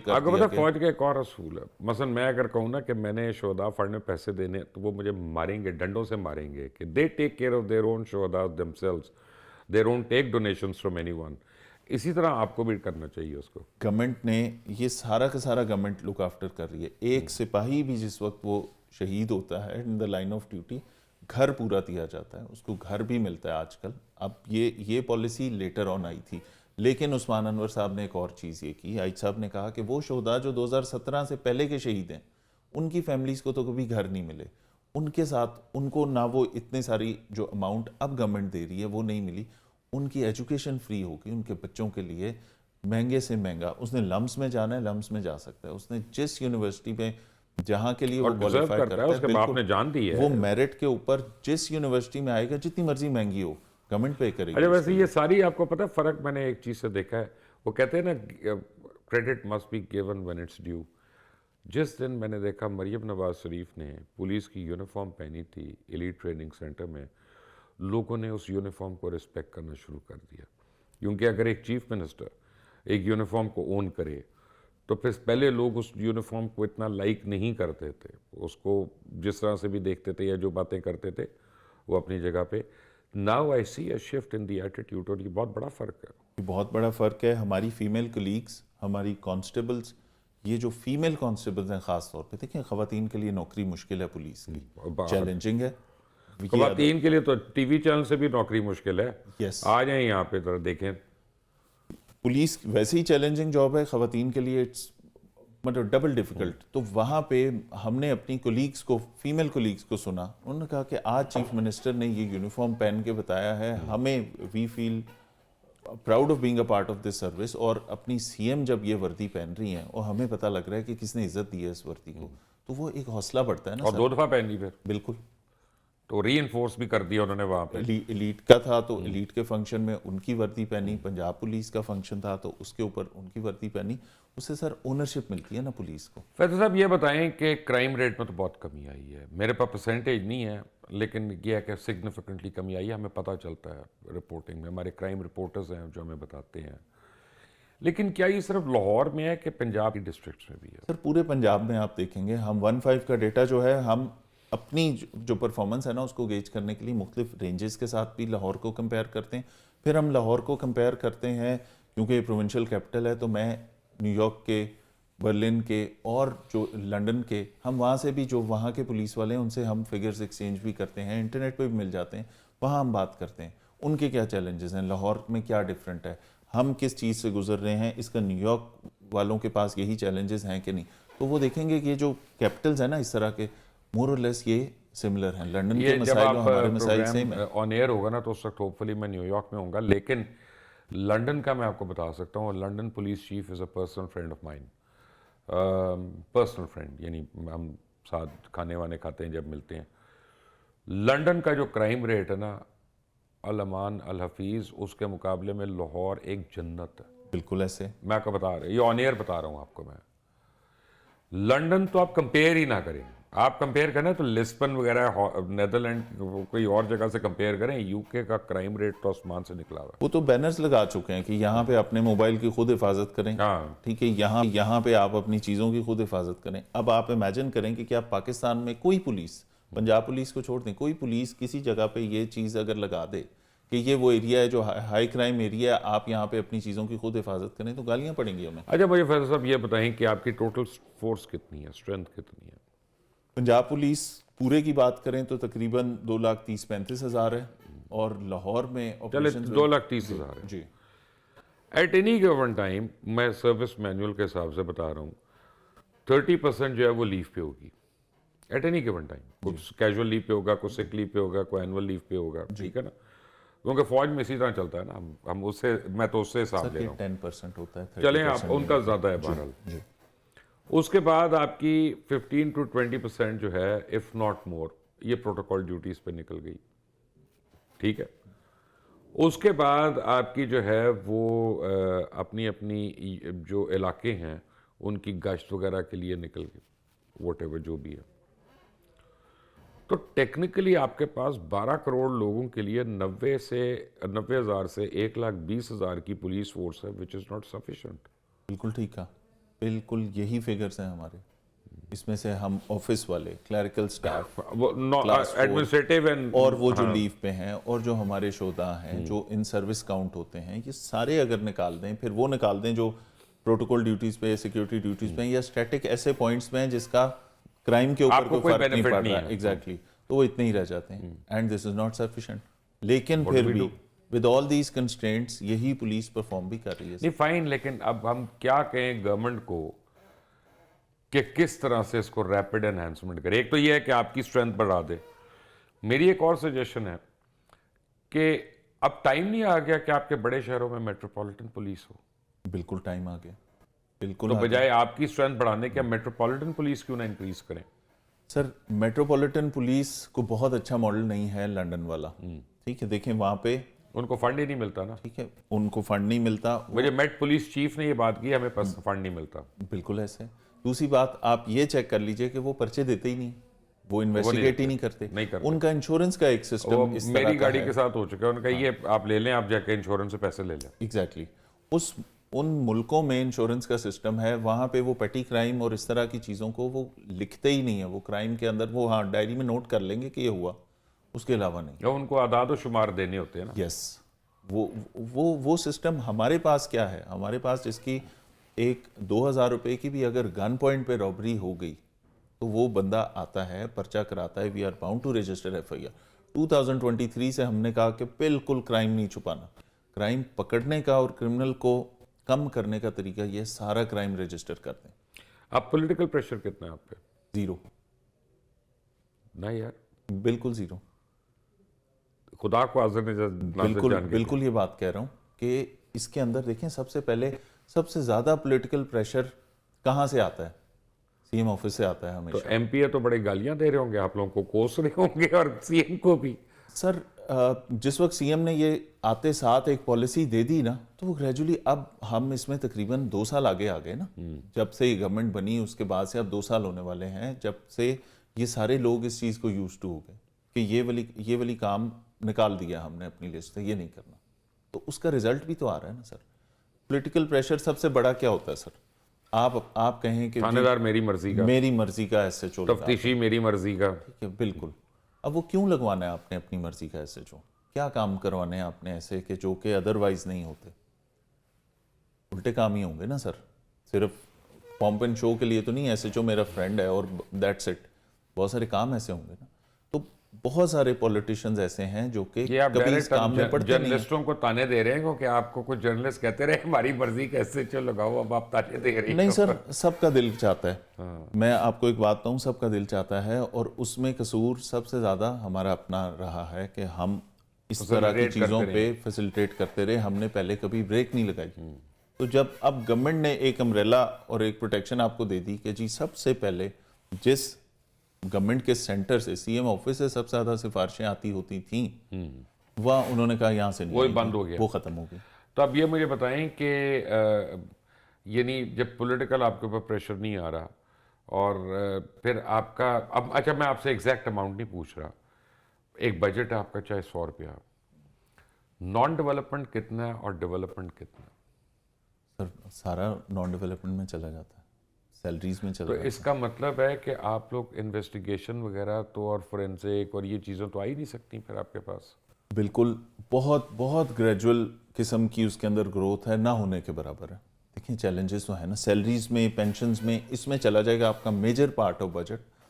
कर आपको दिया पता कि फौज का एक और असूल है, मसलन मैं अगर कहूँ ना कि मैंने शोहदा फंड में पैसे देने, तो वो मुझे मारेंगे, डंडों से मारेंगे कि they take care of their own shuhada themselves, they don't take donations from anyone. इसी तरह आपको भी करना चाहिए उसको। गवर्नमेंट ने ये सारा का सारा गवर्नमेंट लुक आफ्टर कर रही है। एक सिपाही भी जिस वक्त वो शहीद होता है in the line of duty, घर पूरा दिया जाता है, उसको घर भी मिलता है आजकल। अब ये पॉलिसी लेटर ऑन आई थी, लेकिन उस्मान अनवर साहब ने एक और चीज़ ये की, आइज साहब ने कहा कि वो शोहदा जो 2017 से पहले के शहीद हैं, उनकी फैमिलीज़ को तो कभी घर नहीं मिले, उनके साथ उनको ना वो इतने सारी जो अमाउंट अब गवर्नमेंट दे रही है वो नहीं मिली, उनकी एजुकेशन फ्री होगी, उनके बच्चों के लिए महंगे से महंगा। उसने लम्स में जाना है, लम्स में जा सकता है, उसने जिस यूनिवर्सिटी में जहाँ के लिए वो और डिजर्व क्वालिफाई करता है, करता है, उसके बाप ने जान दी है। वो मेरिट के ऊपर जिस यूनिवर्सिटी में आएगा, जितनी मर्जी महंगी हो, गवर्नमेंट पे करेगी। अच्छा, वैसे ये सारी आपको पता है फ़र्क मैंने एक चीज़ से देखा है, वो कहते हैं ना credit must be given when it's due. जिस दिन मैंने देखा मरियम नवाज शरीफ ने पुलिस की यूनिफॉर्म पहनी थी एलीट ट्रेनिंग सेंटर में, लोगों ने उस यूनिफॉर्म को रिस्पेक्ट करना शुरू कर दिया। क्योंकि अगर एक चीफ मिनिस्टर एक यूनिफॉर्म को ओन करे, तो फिर पहले लोग उस यूनिफॉर्म को इतना लाइक नहीं करते थे, उसको जिस तरह से भी देखते थे या जो बातें करते थे वो अपनी जगह पे। Now I see a shift in the attitude, और ये बहुत बड़ा फ़र्क है। ये बहुत बड़ा फ़र्क है। हमारी फीमेल कलीग्स, हमारी कांस्टेबल्स, ये जो फीमेल कांस्टेबल्स हैं ख़ास तौर पे, देखिए ख़वातीन के लिए नौकरी मुश्किल है, पुलिस की चैलेंजिंग है। ख़वातीन के लिए तो टीवी चैनल से भी नौकरी मुश्किल है। यस, आ जाएं यहाँ पे जरा देखें। पुलिस वैसे ही चैलेंजिंग जॉब है, ख़वातीन के लिए इट्स मतलब डबल डिफ़िकल्ट। तो वहाँ पे हमने अपनी कोलीग्स को, फीमेल कोलीग्स को सुना, उन्होंने कहा कि आज चीफ मिनिस्टर ने ये यूनिफॉर्म पहन के बताया है, हमें we feel proud of being a part of this service. और अपनी सीएम जब ये वर्दी पहन रही हैं और हमें पता लग रहा है कि किसने इज्जत दी है इस वर्दी को, तो वो एक हौसला बढ़ता है ना और सर। 2 दफ़ा पहन ली फिर, बिल्कुल। तो री इन्फोर्स भी कर दिया उन्होंने वहाँ पे। एलीट का था तो एलीट के फंक्शन में उनकी वर्दी पहनी, पंजाब पुलिस का फंक्शन था तो उसके ऊपर उनकी वर्दी पहनी। उससे सर ओनरशिप मिलती है ना पुलिस को। फैज़ल साहब ये बताएं कि क्राइम रेट में तो बहुत कमी आई है, मेरे पास परसेंटेज नहीं है, लेकिन ये है कि सिग्निफिकेंटली कमी आई है, हमें पता चलता है रिपोर्टिंग में, हमारे क्राइम रिपोर्टर्स हैं जो हमें बताते हैं। लेकिन क्या ये सिर्फ लाहौर में है कि पंजाब की डिस्ट्रिक्ट्स में भी है? सर पूरे पंजाब में आप देखेंगे, हम 1.5 का डेटा जो है, हम अपनी जो परफॉर्मेंस है ना उसको गेज करने के लिए मुख्तलिफ रेंजेस के साथ भी लाहौर को कंपेयर करते हैं। फिर हम लाहौर को कंपेयर करते हैं, क्योंकि ये प्रोविंशियल कैपिटल है, तो मैं न्यूयॉर्क के, बर्लिन के और जो लंदन के, हम वहाँ से भी जो वहाँ के पुलिस वाले हैं उनसे हम फिगर्स एक्सचेंज भी करते हैं, इंटरनेट पे भी मिल जाते हैं, वहाँ हम बात करते हैं उनके क्या चैलेंजेस हैं, लाहौर में क्या डिफरेंट है, हम किस चीज़ से गुजर रहे हैं, इसका न्यूयॉर्क वालों के पास यही चैलेंजेस हैं कि नहीं। तो वो देखेंगे कि ये जो कैपिटल्स हैं ना इस तरह के, मोर और लेस ये सिमिलर हैं। लंदन के मसाइल और हमारे मसाइल सेम है। ऑन एयर होगा ना तो उस वक्त होपफुली मैं न्यूयॉर्क में होऊंगा, लेकिन लंदन का मैं आपको बता सकता हूँ, London police chief is a personal friend of mine, personal friend, यानी हम साथ खाने वाने खाते हैं जब मिलते हैं। लंदन का जो क्राइम रेट है ना, अल अमान अल हफीज़, उसके मुकाबले में लाहौर एक जन्नत है। बिल्कुल ऐसे। मैं आपको बता रहा हूँ, ये ऑन एयर बता रहा हूँ आपको मैं। लंदन तो आप कंपेयर ही ना करें, आप कंपेयर करें तो लिस्बन वगैरह नेदरलैंड कोई और जगह से कंपेयर करें, यूके का क्राइम रेट तो आसमान से निकला हुआ है। वो तो बैनर्स लगा चुके हैं कि यहाँ पे अपने मोबाइल की खुद हिफाजत करें, हाँ, ठीक है, यहाँ पे आप अपनी चीज़ों की खुद हिफाजत करें। अब आप इमेजिन करें कि क्या पाकिस्तान में कोई पुलिस, पंजाब पुलिस को छोड़ दें, कोई पुलिस किसी जगह पे ये चीज़ अगर लगा दे कि ये वो एरिया है जो हाई क्राइम एरिया है, आप यहाँ पे अपनी चीज़ों की खुद हिफाजत करें, तो गालियाँ पड़ेंगी हमें। अच्छा मुझे फैसल साहब ये बताएं कि आपकी टोटल फोर्स कितनी है, स्ट्रेंथ कितनी है? पंजाब पुलिस पूरे की बात करें तो तकरीबन 2,30,35,000 है, और लाहौर में चले ऑपरेशंस 2,30,000 है। जी। एट एनी गिवन टाइम, मैं सर्विस मैनुअल के हिसाब से बता रहा हूँ, 30% जो है वो लीव पे होगी एट एनी गिवन टाइम। कुछ कैजुअल लीव पे होगा, कुछ सिक लीव पे होगा, कोई एनुअल लीव पे होगा, ठीक है ना, क्योंकि फौज में इसी तरह चलता है ना, हम उससे, मैं तो उससे हिसाब ले रहा हूँ। 10% होता है, चलें आप 30% उनका ज़्यादा है बहरहाल। उसके बाद आपकी 15 to 20% जो है, इफ़ नॉट मोर, ये प्रोटोकॉल ड्यूटीज़ पे निकल गई, ठीक है। उसके बाद आपकी जो है वो अपनी अपनी जो इलाके हैं उनकी गश्त वगैरह के लिए निकल गई, वोट एवर जो भी है। तो टेक्निकली आपके पास 12 करोड़ लोगों के लिए 90,000 से 1,20,000 की पुलिस फोर्स है, विच इज़ नॉट सफिशेंट। बिल्कुल ठीक है। بالकुल यही फिगर्स हैं हमारे, इसमें से हम ऑफिस वाले, क्लरिकल स्टाफ वो Class 4 एडमिनिस्ट्रेटिव एंड और वो जो लीव पे हैं और जो हमारे शोधा हैं जो इन सर्विस काउंट होते हैं, ये सारे अगर निकाल दें, फिर वो निकाल दें जो प्रोटोकॉल ड्यूटीज पे, सिक्योरिटी ड्यूटीज पे या स्टैटिक ऐसे पॉइंट्स में हैं जिसका क्राइम के ऊपर आपको कोई कोई फर्क नहीं benefit पड़ नहीं रहा है। है, एग्जैक्टली, तो वो इतने ही रह जाते हैं and this is not sufficient. लेकिन फिर we भी do? With all these constraints यही पुलिस परफॉर्म भी कर रही है। नहीं फाइन, लेकिन अब हम क्या कहें गवर्नमेंट को कि किस तरह से इसको रैपिड एनहांसमेंट करें। एक तो ये है कि आपकी स्ट्रेंथ बढ़ा दे। मेरी एक और सजेशन है कि अब टाइम नहीं आ गया कि आपके बड़े शहरों में मेट्रोपॉलिटन पुलिस हो, बिल्कुल टाइम आ गया, बिल्कुल तो आ गया। बजाय आपकी स्ट्रेंथ बढ़ाने के मेट्रोपॉलिटन पुलिस क्यों ना इंक्रीज करें। सर मेट्रोपॉलिटन पुलिस को बहुत अच्छा मॉडल नहीं है लंदन वाला, ठीक है, देखें वहाँ पे, उनको फंड ही नहीं मिलता ना। ठीक है, उनको फंड नहीं मिलता, मुझे मेट पुलिस चीफ ने ये बात की, हमें पास फंड नहीं मिलता। बिल्कुल ऐसे। दूसरी बात आप ये चेक कर लीजिए कि वो पर्चे देते ही नहीं, वो इन्वेस्टिगेट ही नहीं करते, नहीं करते। उनका इंश्योरेंस का एक वो सिस्टम इस तरह मेरी का गाड़ी है। के साथ हो चुका है, उनका ये आप ले लें, आप जाके इंश्योरेंस से पैसे ले लें। एग्जैक्टली उन मुल्कों में इंश्योरेंस का सिस्टम है, वहाँ पे वो पेटी क्राइम और इस तरह की चीज़ों को वो लिखते ही नहीं है, वो क्राइम के अंदर वो हाँ डायरी में नोट कर लेंगे कि ये हुआ, उसके अलावा नहीं। या उनको आदाद और शुमार देने होते हैं ना। यस, वो सिस्टम हमारे पास क्या है, हमारे पास जिसकी एक 2000 रुपए की भी अगर गन पॉइंट पे रॉबरी हो गई तो वो बंदा आता है, पर्चा कराता है, we are bound to register FIR. 2023 से हमने कहा कि बिल्कुल क्राइम नहीं छुपाना, क्राइम पकड़ने का और क्रिमिनल को कम करने का तरीका ये सारा क्राइम रजिस्टर कर दें। अब पॉलिटिकल प्रेशर कितना है आप पे? जीरो, ना यार, बिल्कुल जीरो। खुदा को हाजिर ने बिल्कुल जान के बिल्कुल ये बात कह रहा हूँ कि इसके अंदर देखें, सबसे पहले सबसे ज्यादा पॉलिटिकल प्रेशर कहाँ से आता है? सीएम ऑफिस से आता है तो हमेशा। एमपी है तो बड़े गालियां दे रहे होंगे आप लोगों को, कोस रहे होंगे, और सीएम को भी। सर जिस वक्त सीएम ने ये आते साथ एक पॉलिसी दे दी ना, तो वो ग्रेजुअली, अब हम इसमें तकरीबन 2 साल आगे आ गए ना, जब से ये गवर्नमेंट बनी उसके बाद से अब 2 साल होने वाले हैं, जब से ये सारे लोग इस चीज़ को यूज टू हो गए कि ये वाली काम निकाल दिया हमने अपनी लिस्ट से, ये नहीं करना, तो उसका रिजल्ट भी तो आ रहा है ना सर। पॉलिटिकल प्रेशर सबसे बड़ा क्या होता है सर? आप कहें कि थानेदार मेरी मर्जी का, मेरी मर्जी का एसएचओ, तफ्तीशी मेरी मर्जी का। ठीक है, बिल्कुल। अब वो क्यों लगवाना है आपने अपनी मर्जी का एसएचओ? क्या काम करवाने हैं आपने ऐसे कि जो कि अदरवाइज नहीं होते? उल्टे काम ही होंगे ना सर, सिर्फ पॉम्प एंड शो के लिए तो नहीं, एसएचओ मेरा फ्रेंड है और दैट्स इट, बहुत सारे काम ऐसे होंगे ना। तो बहुत सारे पॉलिटिशियंस ऐसे हैं जो कि ये आप कभी इस काम में पड़ते नहीं हैं। जर्नलिस्टों को ताने दे रहे हैं, क्योंकि आपको कुछ जर्नलिस्ट कहते रहे हमारी मर्जी कैसे चल लगाओ, अब आप ताने दे रहे हैं। नहीं सर, सबका दिल चाहता है, मैं आपको एक बात बताऊं, सबका दिल चाहता है, और उसमें कसूर सबसे ज़्यादा हमारा अपना रहा है कि हम इस तरह की चीज़ों पे फैसिलिटेट करते रहे, हमने पहले कभी ब्रेक नहीं लगाई। तो जब अब गवर्नमेंट ने एक अम्ब्रेला और एक प्रोटेक्शन आपको दे दी कि जी सबसे पहले जिस गवर्नमेंट के सेंटर से, सीएम ऑफिस से सबसे ज़्यादा सिफारिशें आती होती थी, वह उन्होंने कहा यहाँ से नहीं, वो बंद हो गया, वो ख़त्म हो गई। तो अब ये मुझे बताएं कि यानी जब पॉलिटिकल आपके ऊपर प्रेशर नहीं आ रहा, और फिर आपका अब, अच्छा मैं आपसे एग्जैक्ट अमाउंट नहीं पूछ रहा, एक बजट है आपका चाहे 100 रुपया, नॉन डेवलपमेंट कितना है और डेवलपमेंट कितना है? सर सारा नॉन डेवलपमेंट में चला जाता है, सैलरीज में चला तो जाता है। इसका मतलब है कि आप लोग इन्वेस्टिगेशन वगैरह तो, और फोरेंसिक और ये चीज़ें तो आ ही नहीं सकती फिर आपके पास। बिल्कुल, बहुत बहुत ग्रेजुअल किस्म की उसके अंदर ग्रोथ है, ना होने के बराबर है। देखिए चैलेंजेस तो है ना, सैलरीज में, पेंशन्स में, इसमें चला जाएगा आपका मेजर पार्ट ऑफ बजट।